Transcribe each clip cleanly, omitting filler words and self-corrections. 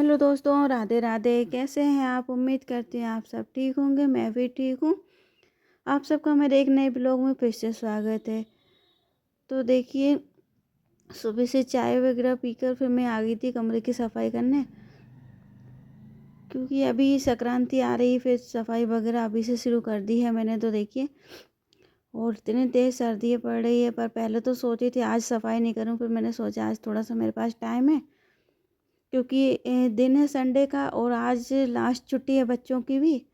Hello दोस्तों, राधे राधे। कैसे हैं आप? उम्मीद करती हैं आप सब ठीक होंगे। मैं भी ठीक हूँ। आप सबका मेरे एक नए ब्लॉग में फिर से स्वागत है। तो देखिए, सुबह से चाय वगैरह पीकर फिर मैं आ गई थी कमरे की सफाई करने, क्योंकि अभी संक्रांति आ रही, फिर सफाई वगैरह अभी से शुरू कर दी है मैंने। तो देखिए, और इतनी तेज़ सर्दी पड़ रही है, पर पहले तो सोची थी आज सफाई नहीं करूँ, फिर मैंने सोचा आज थोड़ा सा मेरे पास टाइम है, क्योंकि दिन है संडे का और आज लास्ट छुट्टी है बच्चों की भी।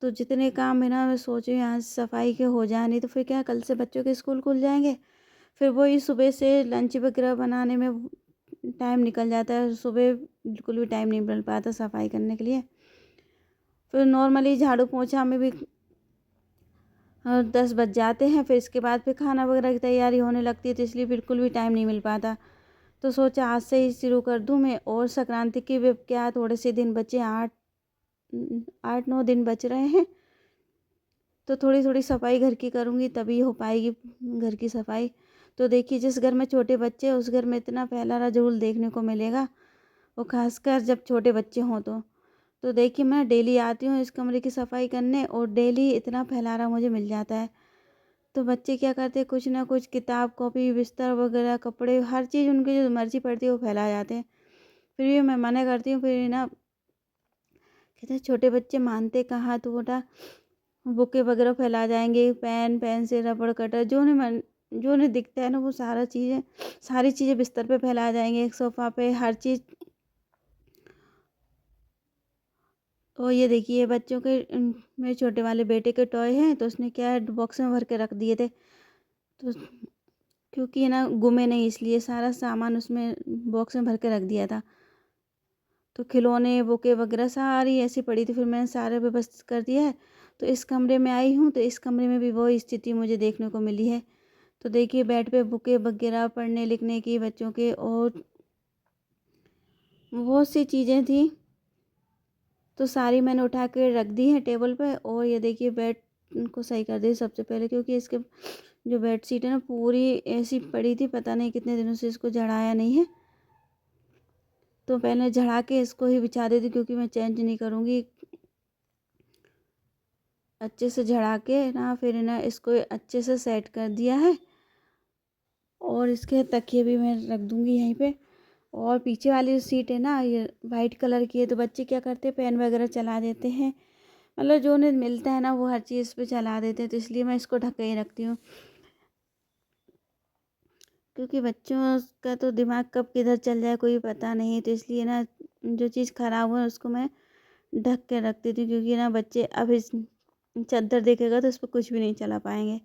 तो जितने काम है ना, मैं सोच रही हूँ आज सफाई के हो जाए, नहीं तो फिर क्या, कल से बच्चों के स्कूल खुल जाएंगे। फिर वही सुबह से लंच वगैरह बनाने में टाइम निकल जाता है। सुबह बिल्कुल भी टाइम नहीं मिल पाता सफाई करने के लिए। फिर नॉर्मली झाड़ू पोछा में भी 10 बज जाते हैं। फिर इसके बाद फिर खाना वगैरह की तैयारी होने लगती है, तो इसलिए बिल्कुल भी टाइम नहीं मिल पाता। तो सोचा आज से ही शुरू कर दूँ मैं। और संक्रांति के भी क्या थोड़े से दिन बचे, 8-9 दिन बच रहे हैं। तो थोड़ी थोड़ी सफाई घर की करूँगी, तभी हो पाएगी घर की सफाई। तो देखिए, जिस घर में छोटे बच्चे हैं उस घर में इतना फैला रहा झूल देखने को मिलेगा, वो खासकर जब छोटे बच्चे हों तो देखिए, मैं डेली आती हूँ इस कमरे की सफाई करने और डेली इतना फैला रहा मुझे मिल जाता है। तो बच्चे क्या करते हैं, कुछ ना कुछ किताब कॉपी बिस्तर वगैरह कपड़े हर चीज़ उनकी जो मर्जी पड़ती है वो फैला जाते हैं। फिर भी मैं मना करती हूँ, फिर ना कहते हैं छोटे बच्चे मानते कहाँ। तो बेटा, बुके वगैरह फैला जाएंगे, पेन पेंसिल रबड़ कटर जो उन्हें दिखता है ना, वो सारी चीज़ें बिस्तर पे फैला जाएंगे, एक सोफ़ा पे हर चीज़। और ये देखिए, बच्चों के मेरे छोटे वाले बेटे के टॉय हैं, तो उसने क्या है बॉक्स में भर के रख दिए थे। तो क्योंकि है ना गुमे नहीं, इसलिए सारा सामान उसमें बॉक्स में भर के रख दिया था। तो खिलौने बुके वगैरह सारी ऐसी पड़ी थी, फिर मैंने सारे व्यवस्थित कर दिया है। तो इस कमरे में आई हूँ, तो इस कमरे में भी वही स्थिति मुझे देखने को मिली है। तो देखिए, बेड पे बुके वगैरह पढ़ने लिखने की बच्चों के और बहुत सी चीज़ें थी, तो सारी मैंने उठा के रख दी है टेबल पे। और ये देखिए, बेड को सही कर दी सबसे पहले, क्योंकि इसके जो बेड शीट है ना पूरी ऐसी पड़ी थी, पता नहीं कितने दिनों से इसको झड़ाया नहीं है। तो पहले झड़ा के इसको ही बिछा देती, क्योंकि मैं चेंज नहीं करूँगी। अच्छे से झड़ा के ना, फिर ना इसको अच्छे से सेट कर दिया है। और इसके तकिए भी मैं रख दूँगी यहीं पे। और पीछे वाली जो सीट है ना, ये वाइट कलर की है, तो बच्चे क्या करते हैं पेन वगैरह चला देते हैं। मतलब जो उन्हें मिलता है ना वो हर चीज़ पे चला देते हैं, तो इसलिए मैं इसको ढक के ही रखती हूँ। क्योंकि बच्चों का तो दिमाग कब किधर चल जाए कोई पता नहीं, तो इसलिए ना जो चीज़ ख़राब हो उसको मैं ढक के रख देती हूँ। क्योंकि ना बच्चे अब इस चादर देखेगा तो उस पर कुछ भी नहीं चला पाएंगे।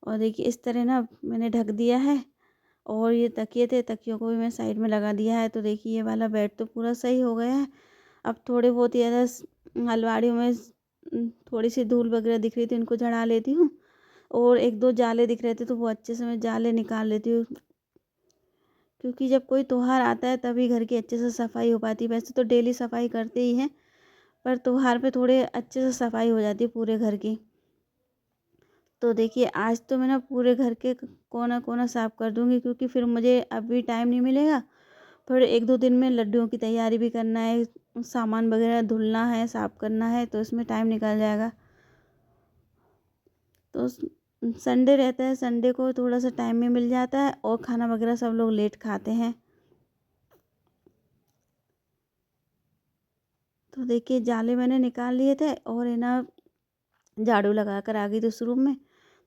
और देखिए, इस तरह ना मैंने ढक दिया है। और ये तकिए थे, तकियों को भी मैं साइड में लगा दिया है। तो देखिए, ये वाला बेड तो पूरा सही हो गया है। अब थोड़े बहुत ही ज़्यादा अलमारियों में थोड़ी सी धूल वगैरह दिख रही थी, उनको झड़ा लेती हूँ। और एक दो जाले दिख रहे थे, तो वो अच्छे से मैं जाले निकाल लेती हूँ। क्योंकि जब कोई त्योहार आता है तभी घर की अच्छे से सफाई हो पाती है। वैसे तो डेली सफाई करते ही हैं, पर त्योहार पे थोड़े अच्छे से सफाई हो जाती है पूरे घर की। तो देखिए, आज तो मैं ना पूरे घर के कोना कोना साफ़ कर दूँगी, क्योंकि फिर मुझे अभी टाइम नहीं मिलेगा। फिर 1-2 दिन में लड्डुओं की तैयारी भी करना है, सामान वगैरह धुलना है, साफ़ करना है, तो इसमें टाइम निकल जाएगा। तो संडे रहता है, संडे को थोड़ा सा टाइम में मिल जाता है, और खाना वगैरह सब लोग लेट खाते हैं। तो देखिए, जाले मैंने निकाल लिए थे और है ना झाड़ू लगा कर आ गई थी उस रूम में।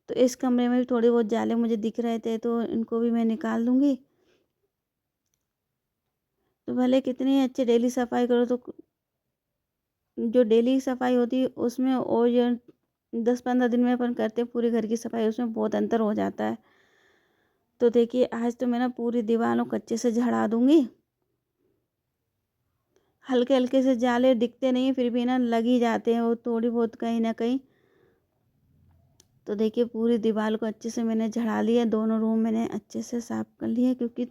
तो इस कमरे में भी थोड़े बहुत जाले मुझे दिख रहे थे, तो इनको भी मैं निकाल दूँगी। तो भले कितनी अच्छी डेली सफाई करो, तो जो डेली सफाई होती है उसमें और जो 10-15 दिन में अपन करते हैं पूरे घर की सफाई, उसमें बहुत अंतर हो जाता है। तो देखिए, आज तो मैं ना पूरी दीवारों को अच्छे से झाड़ा दूँगी। हल्के हल्के से जाले दिखते नहीं, फिर भी ना लग ही जाते हैं वो थोड़ी बहुत कहीं ना कहीं। तो देखिए, पूरी दीवार को अच्छे से मैंने झाड़ा लिया, दोनों रूम मैंने अच्छे से साफ कर लिए। क्योंकि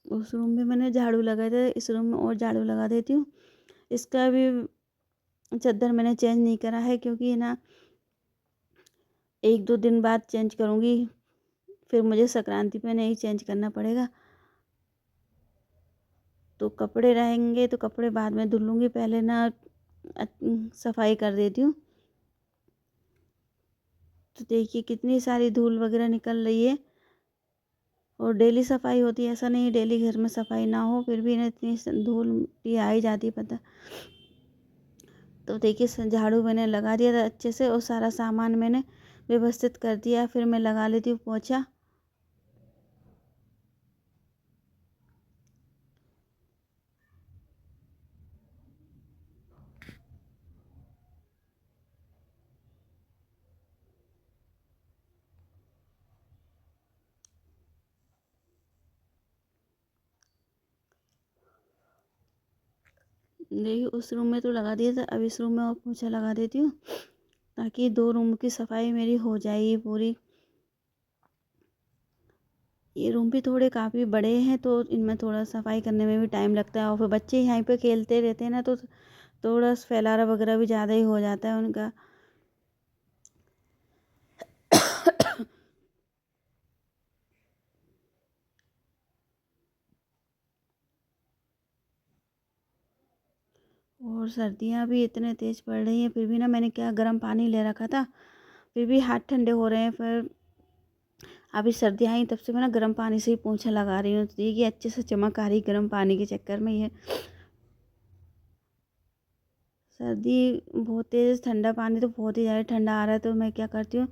उस रूम में मैंने झाड़ू लगाया था, इस रूम में और झाड़ू लगा देती हूँ। इसका भी चादर मैंने चेंज नहीं करा है, क्योंकि ना 1-2 दिन बाद चेंज करूँगी, फिर मुझे संक्रांति पे नहीं चेंज करना पड़ेगा। तो कपड़े रहेंगे तो कपड़े बाद में धुल लूँगी, पहले ना सफाई कर देती हूँ। तो देखिए कितनी सारी धूल वगैरह निकल रही है, और डेली सफाई होती है, ऐसा नहीं डेली घर में सफाई ना हो, फिर भी ना इतनी धूल मिट्टी आ ही जाती है पता। तो देखिए झाड़ू मैंने लगा दिया था अच्छे से, और सारा सामान मैंने व्यवस्थित कर दिया। फिर मैं लगा लेती हूँ पोछा। देखिए उस रूम में तो लगा दिया था, अब इस रूम में और पोछा लगा देती हूँ, ताकि 2 रूम की सफाई मेरी हो जाएगी पूरी। ये रूम भी थोड़े काफ़ी बड़े हैं, तो इनमें थोड़ा सफाई करने में भी टाइम लगता है, और फिर बच्चे यहीं पे खेलते रहते हैं ना, तो थोड़ा फैलारा वगैरह भी ज़्यादा ही हो जाता है उनका। और सर्दियाँ भी इतने तेज़ पड़ रही हैं, फिर भी ना मैंने क्या गर्म पानी ले रखा था, फिर भी हाथ ठंडे हो रहे हैं। फिर अभी सर्दियाँ आई तब से मैं ना गर्म पानी से ही पोंछा लगा रही हूँ, तो देखिए अच्छे से चमक आ रही गर्म पानी के चक्कर में। ये सर्दी बहुत तेज़, ठंडा पानी तो बहुत ही ज़्यादा ठंडा आ रहा है, तो मैं क्या करती हूँ,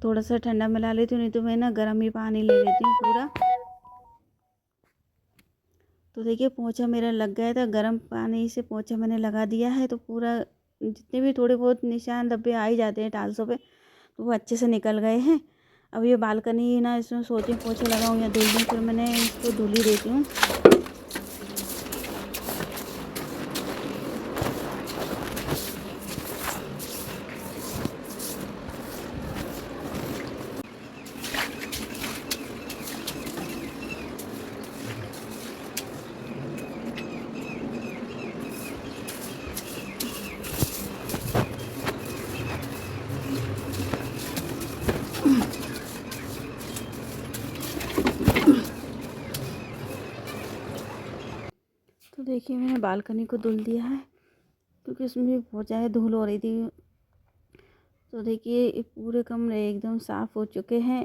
थोड़ा सा ठंडा मिला लेती हूँ, नहीं तो मैं ना गर्म ही पानी ले लेती हूँ पूरा। तो देखिए पोंछा मेरा लग गया था, गर्म पानी से पोंछा मैंने लगा दिया है, तो पूरा जितने भी थोड़े बहुत निशान धब्बे आ ही जाते हैं टाइल्सों पे, तो वो अच्छे से निकल गए हैं। अब ये बालकनी ना, इसमें सोची पोछा लगाऊँ या धुल दूँ, फिर मैंने इसको धुल ही देती हूँ। तो देखिए मैंने बालकनी को धुल दिया है, क्योंकि उसमें भी बहुत ज़्यादा धूल हो रही थी। तो देखिए ये पूरे कमरे एकदम साफ़ हो चुके हैं।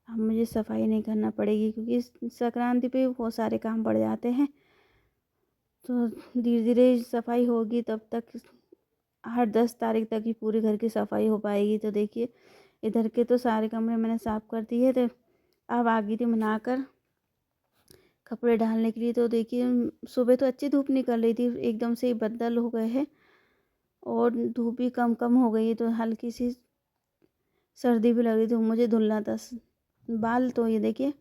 अब मुझे सफाई नहीं करना पड़ेगी, क्योंकि संक्रांति पे बहुत सारे काम पड़ जाते हैं। तो धीरे धीरे सफाई होगी, तब तक 8-10 तारीख तक ही पूरे घर की सफाई हो पाएगी। तो देखिए इधर के तो सारे कमरे मैंने साफ़ कर दिए थे। अब आ गई थी बनाकर कपड़े डालने के लिए। तो देखिए सुबह तो अच्छी धूप निकल रही थी, एकदम से ही बदल हो गए हैं, और धूप भी कम कम हो गई है, तो हल्की सी सर्दी भी लग रही थी। मुझे धुलना था बाल, तो ये देखिए,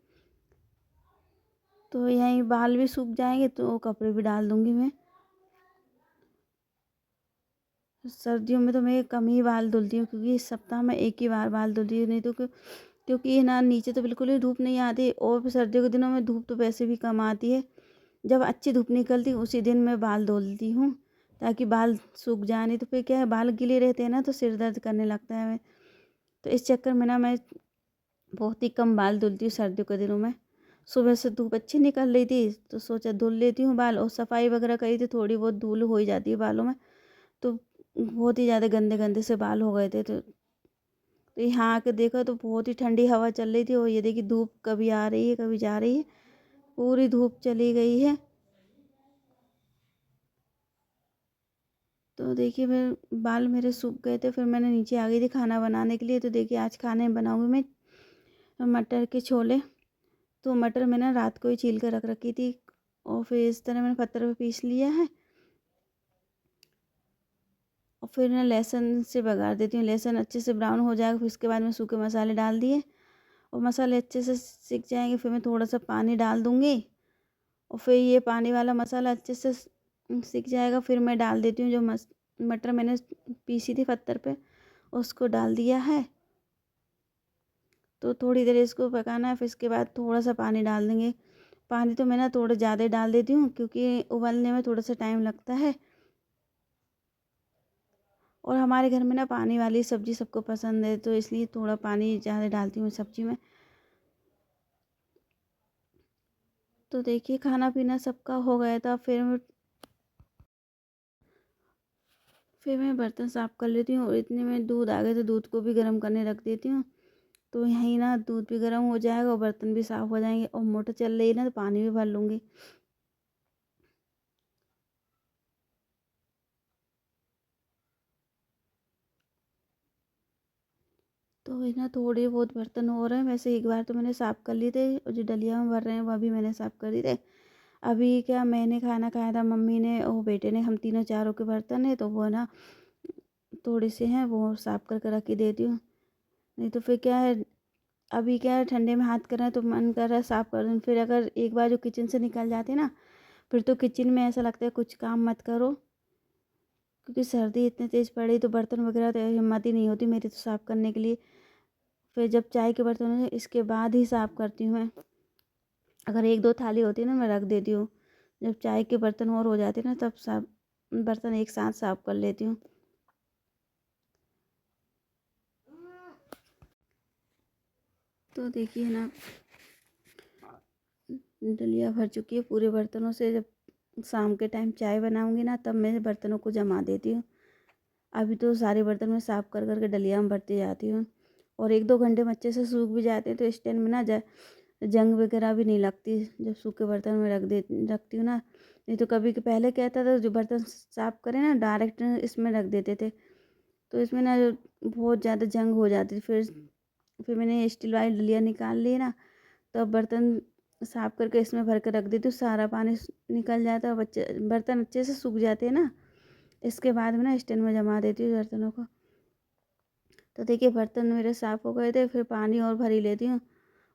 तो यहीं बाल भी सूख जाएंगे, तो कपड़े भी डाल दूंगी मैं। सर्दियों में तो मैं कम ही बाल धुलती हूँ, क्योंकि इस सप्ताह में एक ही बार बाल धुलती हूँ, नहीं तो क्योंकि ये ना नीचे तो बिल्कुल ही धूप नहीं आती, और फिर सर्दियों के दिनों में धूप तो वैसे भी कम आती है। जब अच्छी धूप निकलती उसी दिन मैं बाल धुलती हूँ, ताकि बाल सूख जाए, नहीं तो फिर क्या है, बाल गीले रहते हैं ना, तो सिर दर्द करने लगता है। तो इस चक्कर में ना मैं बहुत ही कम बाल धुलती हूँ सर्दियों के दिनों में। सुबह से धूप अच्छी निकल रही थी, तो सोचा धुल लेती हूँ बाल, और सफाई वगैरह करी थी, थोड़ी बहुत धूल हो ही जाती है बालों में, तो बहुत ही ज़्यादा गंदे गंदे से बाल हो गए थे। तो यहाँ आके देखा तो बहुत ही ठंडी हवा चल रही थी, और ये देखिए धूप कभी आ रही है कभी जा रही है, पूरी धूप चली गई है। तो देखिए फिर बाल मेरे सूख गए थे, फिर मैंने नीचे आ गई थी खाना बनाने के लिए। तो देखिए आज खाने में बनाऊंगी मैं मटर के छोले। तो मटर मैंने रात को ही छील कर रख रखी थी, और फिर इस तरह मैंने पत्थर पे पीस लिया है, और फिर मैं लहसुन से बघार देती हूँ। लहसुन अच्छे से ब्राउन हो जाएगा, फिर उसके बाद में सूखे मसाले डाल दिए, और मसाले अच्छे से सिक जाएंगे, फिर मैं थोड़ा सा पानी डाल दूँगी, और फिर ये पानी वाला मसाला अच्छे से सिक जाएगा, फिर मैं डाल देती हूँ जो मटर मैंने पीसी थी पत्थर पे, उसको डाल दिया है। तो थोड़ी देर इसको पकाना है, फिर इसके बाद थोड़ा सा पानी डाल देंगे। पानी तो मैं ना थोड़ा ज़्यादा ही डाल देती हूँ, क्योंकि उबलने में थोड़ा सा टाइम लगता है। और हमारे घर में ना पानी वाली सब्ज़ी सबको पसंद है, तो इसलिए थोड़ा पानी ज़्यादा डालती हूँ सब्ज़ी में। तो देखिए खाना पीना सबका हो गया था, फिर मैं बर्तन साफ़ कर लेती हूँ और इतने में दूध आ गया, तो दूध को भी गर्म करने रख देती हूँ। तो यहीं ना दूध भी गर्म हो जाएगा और बर्तन भी साफ़ हो जाएंगे, और मोटर चल रही है ना तो पानी भी भर लूँगी। तो ये ना थोड़े बहुत बर्तन हो रहे हैं, वैसे एक बार तो मैंने साफ़ कर लिए थे, और जो डलिया में भर रहे हैं वह भी मैंने साफ़ कर दिए थे। अभी क्या मैंने खाना खाया था, मम्मी ने और बेटे ने, हम तीनों चारों के बर्तन है, तो वो ना थोड़े से हैं वो साफ़ करके रख ही देती हूँ। नहीं तो फिर क्या है, अभी क्या है ठंडे में हाथ कर रहे हैं तो मन कर रहा है साफ़ कर दूँ, फिर अगर एक बार जो किचन से निकल जाते हैं ना, फिर तो किचन में ऐसा लगता है कुछ काम मत करो, क्योंकि सर्दी इतनी तेज़ पड़ी तो बर्तन वगैरह तो हिम्मत ही नहीं होती मेरी तो साफ़ करने के लिए। फिर जब चाय के बर्तन हों इसके बाद ही साफ़ करती हूँ मैं। अगर एक दो थाली होती है ना मैं रख देती हूँ, जब चाय के बर्तन और हो जाते हैं ना तब सब बर्तन एक साथ साफ़ कर लेती हूँ। तो देखिए ना डलिया भर चुकी है पूरे बर्तनों से। जब शाम के टाइम चाय बनाऊंगी ना तब मैं बर्तनों को जमा देती हूँ। अभी तो सारे बर्तन मैं साफ़ कर करके डलिया में भरती जाती हूँ, और एक दो घंटे में अच्छे से सूख भी जाते हैं, तो इस टाइम में ना जंग वगैरह भी नहीं लगती जब सूखे बर्तन में रखती हूँ ना। नहीं तो कभी के पहले क्या था जो बर्तन साफ़ करें ना डायरेक्ट इसमें रख देते थे, तो इसमें ना बहुत ज़्यादा जंग हो जाती थी। फिर मैंने स्टील वाली डलिया निकाल ली ना, तब बर्तन साफ़ करके इसमें भर के रख देती हूँ, सारा पानी निकल जाता है, बच्चे बर्तन अच्छे से सूख जाते हैं ना। इसके बाद में ना स्टैंड में जमा देती हूँ बर्तनों को। तो देखिए बर्तन मेरे साफ़ हो गए थे, फिर पानी और भर ही लेती हूँ।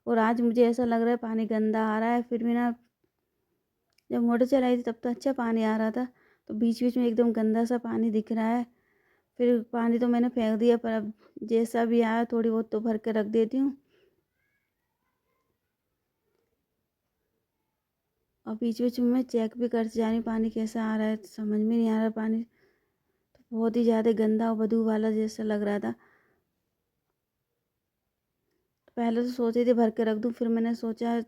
और आज मुझे ऐसा लग रहा है पानी गंदा आ रहा है, फिर भी ना जब मोटर चलाई थी तब तो अच्छा पानी आ रहा था, तो बीच बीच में एकदम गंदा सा पानी दिख रहा है। फिर पानी तो मैंने फेंक दिया, पर अब जैसा भी आया थोड़ी बहुत तो भर के रख देती हूँ। और बीच बीच में मैं चेक भी करती जा रही हूँ पानी कैसा आ रहा है, तो समझ में नहीं आ रहा पानी तो बहुत ही ज़्यादा गंदा और बदबू वाला जैसा लग रहा था। पहले तो सोची थी भर के रख दूँ, फिर मैंने सोचा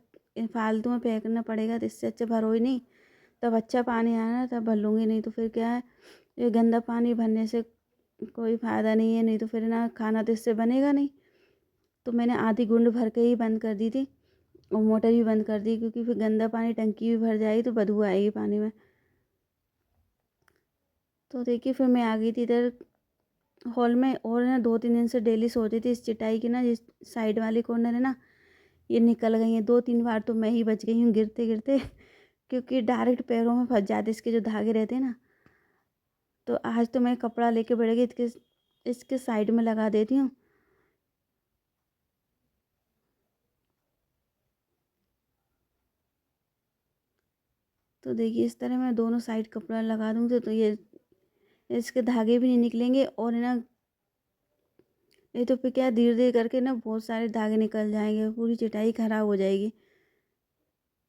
फालतू में फेंकना पड़ेगा, तो इससे अच्छा भरो ही नहीं, तब अच्छा पानी आया ना तब भर लूँगी। नहीं तो फिर क्या है, ये गंदा पानी भरने से कोई फ़ायदा नहीं है, नहीं तो फिर ना खाना तो इससे बनेगा नहीं। तो मैंने आधी गुंड भर के ही बंद कर दी थी, और मोटर भी बंद कर दी, क्योंकि फिर गंदा पानी टंकी भी भर जाएगी तो बदबू आएगी पानी में। तो देखिए फिर मैं आ गई थी इधर हॉल में, और ना 2-3 दिन से डेली सोच रही थी इस चटाई की ना, जिस साइड वाली कॉर्नर है ना, ये निकल गई हैं 2-3 बार, तो मैं ही बच गई हूँ गिरते गिरते क्योंकि डायरेक्ट पैरों में फंस जाते इसके जो धागे रहते हैं ना। तो आज तो मैं कपड़ा लेके बैठ गई, इसके साइड में लगा देती हूँ। तो देखिए इस तरह मैं दोनों साइड कपड़ा लगा दूँगी, तो ये इसके धागे भी नहीं निकलेंगे, और ना नहीं तो फिर क्या धीरे धीरे करके ना बहुत सारे धागे निकल जाएंगे, पूरी चटाई खराब हो जाएगी।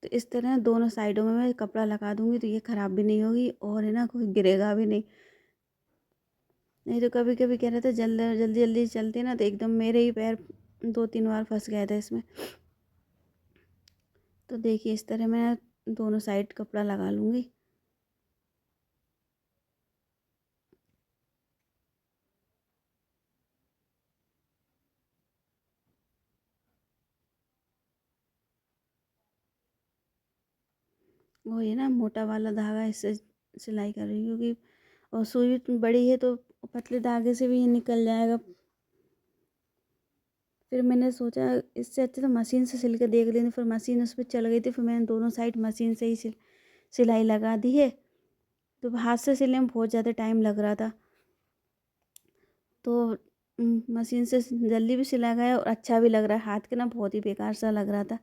तो इस तरह दोनों साइडों में मैं कपड़ा लगा दूंगी, तो ये ख़राब भी नहीं होगी, और है ना कोई गिरेगा भी नहीं। नहीं तो कभी कभी क्या रहता है जल्दी जल्दी जल्दी चलते ना, तो एकदम मेरे ही पैर 2-3 बार फंस गए थे इसमें। तो देखिए इस तरह मैं दोनों साइड कपड़ा लगा लूँगी। वो ये ना मोटा वाला धागा इससे सिलाई कर रही हूँ, क्योंकि और सुई बड़ी है तो पतले धागे से भी ये निकल जाएगा। फिर मैंने सोचा इससे अच्छा तो मशीन से सिल के देख लेती, फिर मशीन उस पर चल गई थी, फिर मैंने दोनों साइड मशीन से ही सिलाई लगा दी है। तो हाथ से सिलने में बहुत ज़्यादा टाइम लग रहा था, तो मशीन से जल्दी भी सिला गया और अच्छा भी लग रहा है। हाथ के ना बहुत ही बेकार सा लग रहा था।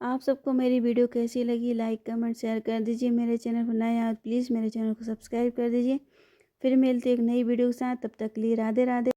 आप सबको मेरी वीडियो कैसी लगी, लाइक कमेंट शेयर कर दीजिए। मेरे चैनल पर नए आए प्लीज़ मेरे चैनल को सब्सक्राइब कर दीजिए। फिर मिलते एक नई वीडियो के साथ, तब तक के लिए राधे राधे।